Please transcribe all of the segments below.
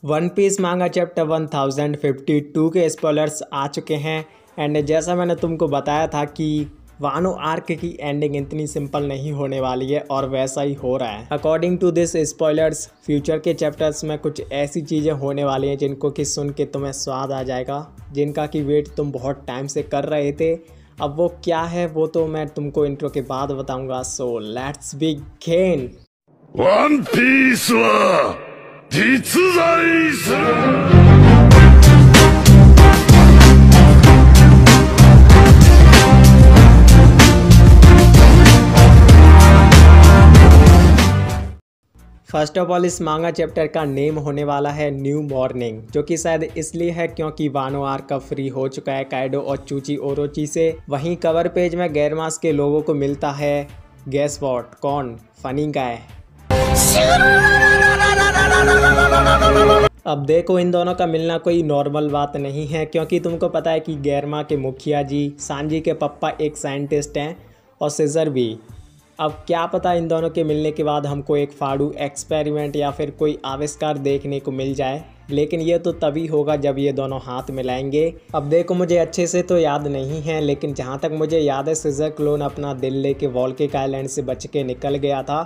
One piece मांगा chapter 1052 के spoilers आ चुके हैं। एंड जैसा मैंने तुमको बताया था कि वानो आर्क की एंडिंग इतनी सिंपल नहीं होने वाली है और वैसा ही हो रहा है। According to this spoilers future के चैप्टर्स में कुछ ऐसी चीज़ें होने वाली हैं जिनको कि सुन के तुम्हें स्वाद आ जाएगा, जिनका कि वेट तुम बहुत टाइम से कर रहे थे। अब वो क्या है वो तो मैं तुमको इंट्रो के बाद बताऊंगा। So let's begin. First of all इस मांगा चैप्टर का नेम होने वाला है न्यू मॉर्निंग, जो कि शायद इसलिए है क्योंकि वानो आर्क का फ्री हो चुका है काइडो और चूची ओरोची से। वहीं कवर पेज में गैरमास के लोगों को मिलता है गेस व्हाट, कौन? Funny guy. अब देखो इन दोनों का मिलना कोई नॉर्मल बात नहीं है, क्योंकि तुमको पता है कि गैरमा के मुखिया जी सांजी के पप्पा एक साइंटिस्ट हैं और सीजर भी। अब क्या पता इन दोनों के मिलने के बाद हमको एक फाड़ू एक्सपेरिमेंट या फिर कोई आविष्कार देखने को मिल जाए, लेकिन ये तो तभी होगा जब ये दोनों हाथ मिलाएंगे। अब देखो मुझे अच्छे से तो याद नहीं है, लेकिन जहाँ तक मुझे याद है सीजर क्लोन अपना दिल लेके वॉल्केक आइलैंड से बच के निकल गया था।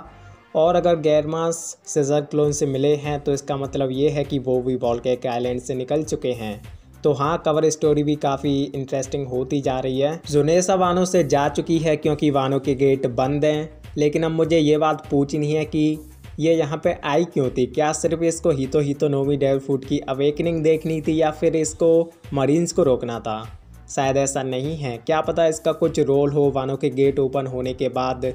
और अगर गैरमास सीजर क्लोन से मिले हैं तो इसका मतलब ये है कि वो भी वॉल्केक आइलैंड से निकल चुके हैं। तो हाँ, कवर स्टोरी भी काफ़ी इंटरेस्टिंग होती जा रही है। जुनेसा वानो से जा चुकी है क्योंकि वानो के गेट बंद हैं, लेकिन अब मुझे ये बात पूछनी है कि ये यहाँ पे आई क्यों थी? क्या सिर्फ इसको हितो नोमी डेविल फूड की अवेकनिंग देखनी थी या फिर इसको मरीन्स को रोकना था? शायद ऐसा नहीं है, क्या पता इसका कुछ रोल हो वानो के गेट ओपन होने के बाद।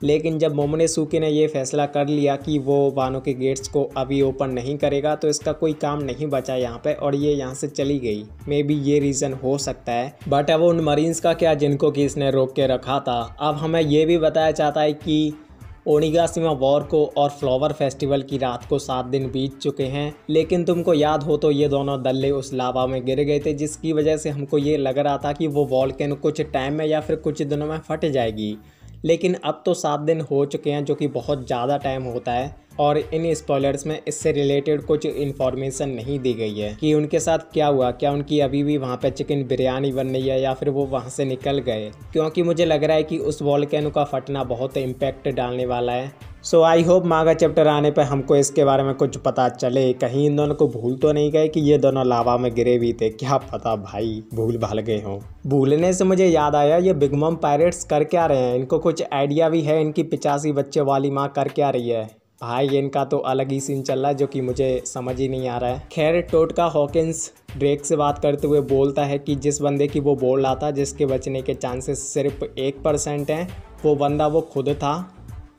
लेकिन जब मोमोनोसुके ने ये फैसला कर लिया कि वो वानो के गेट्स को अभी ओपन नहीं करेगा तो इसका कोई काम नहीं बचा यहाँ पे और ये यहाँ से चली गई। मे बी ये रीज़न हो सकता है। बट अब उन मरीन्स का क्या जिनको कि इसने रोक के रखा था? अब हमें ये भी बताया जाता है कि ओनिगाशिमा वॉर को और फ्लावर फेस्टिवल की रात को 7 दिन बीत चुके हैं, लेकिन तुमको याद हो तो ये दोनों दल्ले उस लावा में गिर गए थे, जिसकी वजह से हमको ये लग रहा था कि वो वॉल्केनो कुछ टाइम में या फिर कुछ दिनों में फट जाएगी। लेकिन अब तो 7 दिन हो चुके हैं, जो कि बहुत ज़्यादा टाइम होता है। और इन स्पॉयलर्स में इससे रिलेटेड कुछ इन्फॉर्मेशन नहीं दी गई है कि उनके साथ क्या हुआ, क्या उनकी अभी भी वहाँ पे चिकन बिरयानी बन रही है या फिर वो वहाँ से निकल गए, क्योंकि मुझे लग रहा है कि उस वॉल्केनो का फटना बहुत इम्पैक्ट डालने वाला है। सो आई होप मांगा चैप्टर आने पे हमको इसके बारे में कुछ पता चले। कहीं इन दोनों को भूल तो नहीं गए कि ये दोनों लावा में गिरे भी थे? क्या पता भाई भूल भाल गए हों। भूलने से मुझे याद आया, ये बिग मम पायरेट्स कर क्या रहे हैं? इनको कुछ आइडिया भी है इनकी 85 बच्चे वाली माँ कर क्या रही है? भाई इनका तो अलग ही सीन चल रहा है जो कि मुझे समझ ही नहीं आ रहा है। खैर टोटका हॉकिंस ड्रेक से बात करते हुए बोलता है कि जिस बंदे की वो बोल रहा था जिसके बचने के चांसेस सिर्फ 1% हैं, वो बंदा वो खुद था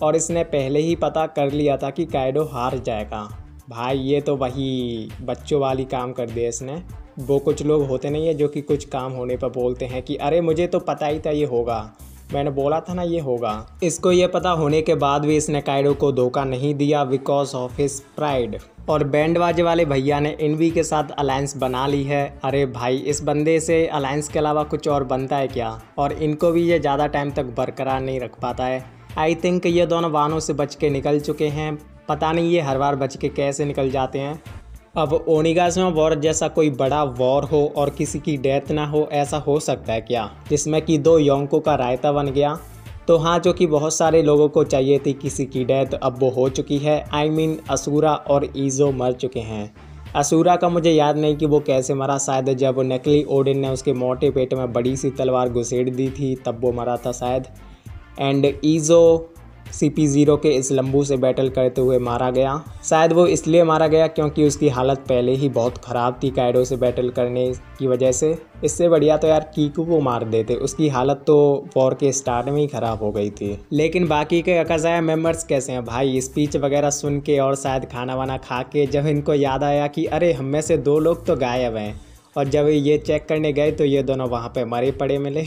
और इसने पहले ही पता कर लिया था कि काइडो हार जाएगा। भाई ये तो वही बच्चों वाली काम कर दिया इसने। वो कुछ लोग होते नहीं है जो कि कुछ काम होने पर बोलते हैं कि अरे मुझे तो पता ही था ये होगा, मैंने बोला था ना ये होगा। इसको ये पता होने के बाद भी इसने काइडो को धोखा नहीं दिया बिकॉज ऑफ हिज प्राइड। और बैंड बाजे वाले भैया ने इनवी के साथ अलायंस बना ली है। अरे भाई इस बंदे से अलायंस के अलावा कुछ और बनता है क्या? और इनको भी ये ज़्यादा टाइम तक बरकरार नहीं रख पाता है। आई थिंक ये दोनों वानों से बच के निकल चुके हैं। पता नहीं ये हर बार बच के कैसे निकल जाते हैं। अब ओनिगाशिमा वॉर जैसा कोई बड़ा वॉर हो और किसी की डेथ ना हो, ऐसा हो सकता है क्या जिसमें कि 2 योंको का रायता बन गया? तो हाँ, जो कि बहुत सारे लोगों को चाहिए थी किसी की डेथ, अब वो हो चुकी है। आई मीन असुरा और ईजो मर चुके हैं। असुरा का मुझे याद नहीं कि वो कैसे मरा, शायद जब नकली ओडिन ने उसके मोटे पेट में बड़ी सी तलवार घुसेड़ दी थी तब वो मरा था शायद। एंड ईजो CP0 के इस लंबू से बैटल करते हुए मारा गया। शायद वो इसलिए मारा गया क्योंकि उसकी हालत पहले ही बहुत ख़राब थी काइडो से बैटल करने की वजह से। इससे बढ़िया तो यार कीकू को मार देते, उसकी हालत तो वॉर के स्टार्ट में ही ख़राब हो गई थी। लेकिन बाकी के अकाज़ाया मेंबर्स कैसे हैं भाई? स्पीच वगैरह सुन के और शायद खाना वाना खा के जब इनको याद आया कि अरे हम में से 2 लोग तो गायब हैं, और जब ये चेक करने गए तो ये दोनों वहाँ पर मरे पड़े मिले।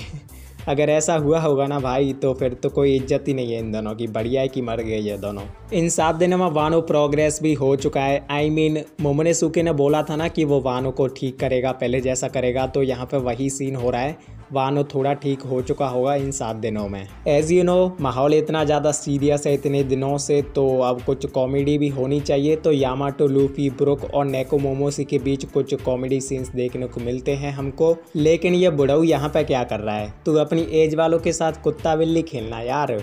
अगर ऐसा हुआ होगा ना भाई तो फिर तो कोई इज्जत ही नहीं है इन दोनों की। बढ़िया है कि मर गए ये दोनों। इन 7 दिनों में वानो प्रोग्रेस भी हो चुका है। आई मीन मोमोनोसुके ने बोला था ना कि वो वानो को ठीक करेगा, पहले जैसा करेगा, तो यहाँ पे वही सीन हो रहा है। वानो थोड़ा ठीक हो चुका होगा इन 7 दिनों में। एज यू नो माहौल इतना ज़्यादा सीरियस है इतने दिनों से, तो अब कुछ कॉमेडी भी होनी चाहिए। तो यामाटो, लूफी, ब्रुक और नेको मोमोसी के बीच कुछ कॉमेडी सीन्स देखने को मिलते हैं हमको। लेकिन ये बुढ़ऊ यहाँ पे क्या कर रहा है? तू अपनी एज वालों के साथ कुत्ता बिल्ली खेलना यार।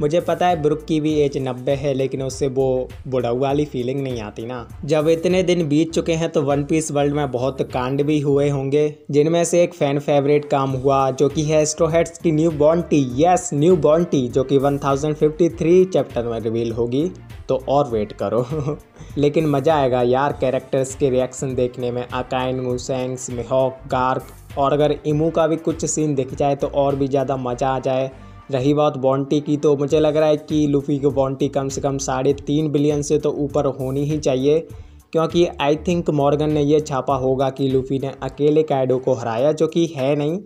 मुझे पता है ब्रुक की भी एज 90 है, लेकिन उससे वो बुढ़ऊ वाली फीलिंग नहीं आती ना। जब इतने दिन बीत चुके हैं तो वन पीस वर्ल्ड में बहुत कांड भी हुए होंगे, जिनमें से एक फैन फेवरेट काम हुआ जो कि है स्ट्रो हैट्स की new bounty. Yes, new bounty, जो कि 1053 चैप्टर में रिवील होगी, तो और वेट करो। लेकिन मज़ा आएगा यार कैरेक्टर्स के रिएक्शन देखने में। अकाइन, मुसेंग्स, मिहोक, गार्क, और अगर इमू का भी कुछ सीन दिख जाए तो और भी ज़्यादा मज़ा आ जाए। रही बात बॉन्टी की, तो मुझे लग रहा है कि लूफी की बॉन्टी कम से कम 3.5 बिलियन से तो ऊपर होनी ही चाहिए, क्योंकि आई थिंक मॉर्गन ने ये छापा होगा कि लूफी ने अकेले काइडो को हराया, जो कि है नहीं।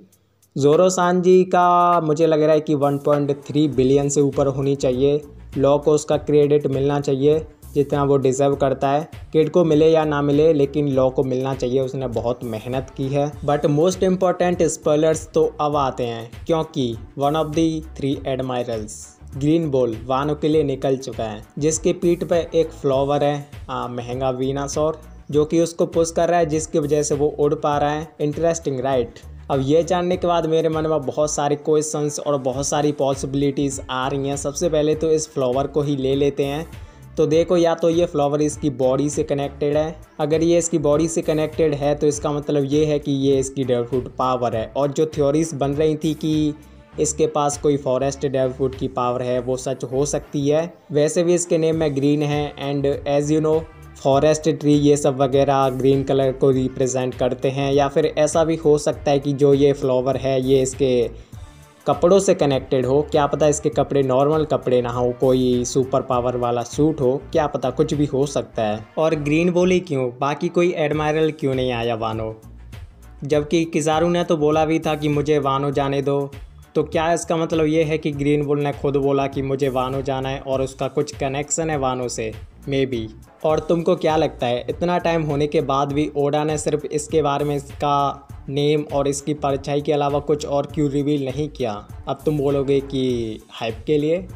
जोरो सांजी का मुझे लग रहा है कि 1.3 बिलियन से ऊपर होनी चाहिए। लॉ को उसका क्रेडिट मिलना चाहिए जितना वो डिज़र्व करता है। किड को मिले या ना मिले, लेकिन लॉ को मिलना चाहिए, उसने बहुत मेहनत की है। बट मोस्ट इम्पॉर्टेंट स्पॉयलर्स तो अब आते हैं, क्योंकि वन ऑफ दी 3 एडमायरल्स ग्रीन बोल वानो के लिए निकल चुका है, जिसके पीठ पे एक फ्लावर है, महंगा वीनासोर, जो कि उसको पुश कर रहा है, जिसकी वजह से वो उड़ पा रहा है। Interesting right? अब ये जानने के बाद मेरे मन में बहुत सारे क्वेश्चंस और बहुत सारी पॉसिबिलिटीज़ आ रही हैं। सबसे पहले तो इस फ्लावर को ही ले लेते हैं। तो देखो, या तो ये फ्लावर इसकी बॉडी से कनेक्टेड है। अगर ये इसकी बॉडी से कनेक्टेड है तो इसका मतलब ये है कि ये इसकी डेविलफुट पावर है। और जो थ्योरीज बन रही थी कि इसके पास कोई फॉरेस्ट डेविलफुट की पावर है, वो सच हो सकती है। वैसे भी इसके नेम में ग्रीन है, and as you know forest tree ये सब वगैरह ग्रीन कलर को रिप्रेजेंट करते हैं। या फिर ऐसा भी हो सकता है कि जो ये फ्लावर है ये इसके कपड़ों से कनेक्टेड हो। क्या पता इसके कपड़े नॉर्मल कपड़े ना हो, कोई सुपर पावर वाला सूट हो, क्या पता, कुछ भी हो सकता है। और ग्रीन बोली क्यों? बाकी कोई एडमायरल क्यों नहीं आया वानो? जबकि किजारू ने तो बोला भी था कि मुझे वानो जाने दो। तो क्या इसका मतलब ये है कि ग्रीन बुल ने खुद बोला कि मुझे वानो जाना है और उसका कुछ कनेक्शन है वानो से? May be. और तुमको क्या लगता है इतना टाइम होने के बाद भी ओडा ने सिर्फ इसके बारे में, इसका नेम और इसकी परछाई के अलावा कुछ और क्यों रिवील नहीं किया? अब तुम बोलोगे कि हाइप के लिए।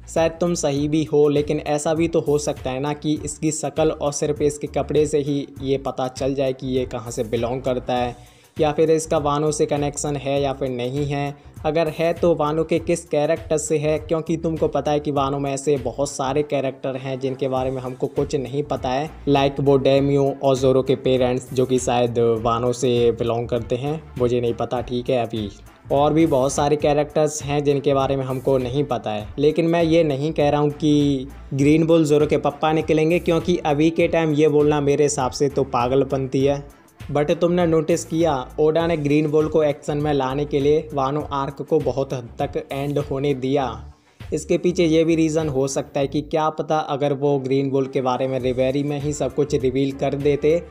शायद तुम सही भी हो, लेकिन ऐसा भी तो हो सकता है ना कि इसकी शक्ल और सिर्फ इसके कपड़े से ही ये पता चल जाए कि ये कहाँ से बिलोंग करता है, या फिर इसका वानो से कनेक्शन है या फिर नहीं है। अगर है तो वानो के किस कैरेक्टर से है, क्योंकि तुमको पता है कि वानो में ऐसे बहुत सारे कैरेक्टर हैं जिनके बारे में हमको कुछ नहीं पता है। लाइक वो डेमियो और जोरो के पेरेंट्स, जो कि शायद वानो से बिलोंग करते हैं, मुझे नहीं पता, ठीक है। अभी और भी बहुत सारे कैरेक्टर्स हैं जिनके बारे में हमको नहीं पता है। लेकिन मैं ये नहीं कह रहा हूँ कि ग्रीन बुल जोरो के पप्पा निकलेंगे, क्योंकि अभी के टाइम ये बोलना मेरे हिसाब से तो पागलपंती है। बट तुमने नोटिस किया ओडा ने ग्रीन बुल को एक्शन में लाने के लिए वानो आर्क को बहुत हद तक एंड होने दिया। इसके पीछे ये भी रीज़न हो सकता है कि क्या पता अगर वो ग्रीन बुल के बारे में रिवेरी में ही सब कुछ रिवील कर देते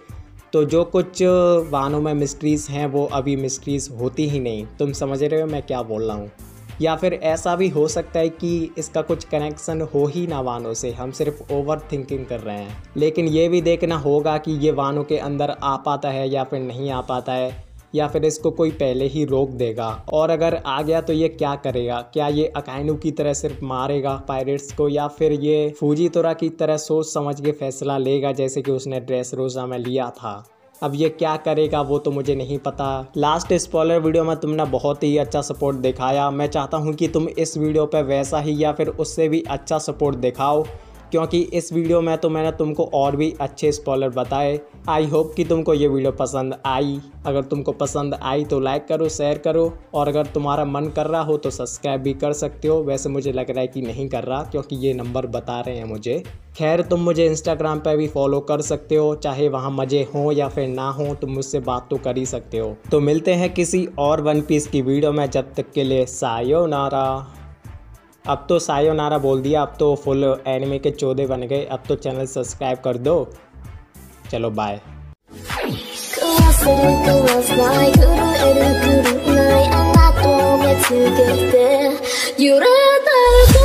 तो जो कुछ वानो में मिस्ट्रीज़ हैं वो अभी मिस्ट्रीज़ होती ही नहीं। तुम समझ रहे हो मैं क्या बोल रहा हूँ? या फिर ऐसा भी हो सकता है कि इसका कुछ कनेक्शन हो ही ना वानो से, हम सिर्फ ओवर थिंकिंग कर रहे हैं। लेकिन ये भी देखना होगा कि ये वानो के अंदर आ पाता है या फिर नहीं आ पाता है, या फिर इसको कोई पहले ही रोक देगा। और अगर आ गया तो ये क्या करेगा? क्या ये अकाइनू की तरह सिर्फ मारेगा पायरेट्स को, या फिर ये फूजीतोरा की तरह सोच समझ के फैसला लेगा जैसे कि उसने ड्रेसरोसा में लिया था? अब ये क्या करेगा वो तो मुझे नहीं पता। लास्ट स्पॉइलर वीडियो में तुमने बहुत ही अच्छा सपोर्ट दिखाया। मैं चाहता हूँ कि तुम इस वीडियो पे वैसा ही या फिर उससे भी अच्छा सपोर्ट दिखाओ, क्योंकि इस वीडियो में तो मैंने तुमको और भी अच्छे स्पॉइलर बताए। आई होप कि तुमको ये वीडियो पसंद आई। अगर तुमको पसंद आई तो लाइक करो, शेयर करो, और अगर तुम्हारा मन कर रहा हो तो सब्सक्राइब भी कर सकते हो। वैसे मुझे लग रहा है कि नहीं कर रहा, क्योंकि ये नंबर बता रहे हैं मुझे। खैर, तुम मुझे इंस्टाग्राम पे भी फॉलो कर सकते हो, चाहे वहाँ मज़े हो या फिर ना हो, तुम मुझसे बात तो कर ही सकते हो। तो मिलते हैं किसी और वन पीस की वीडियो में, जब तक के लिए सायोनारा। अब तो सायोनारा बोल दिया, अब तो फुल एनिमे के 14 बन गए। अब तो चैनल सब्सक्राइब कर दो। चलो बाय।揺れた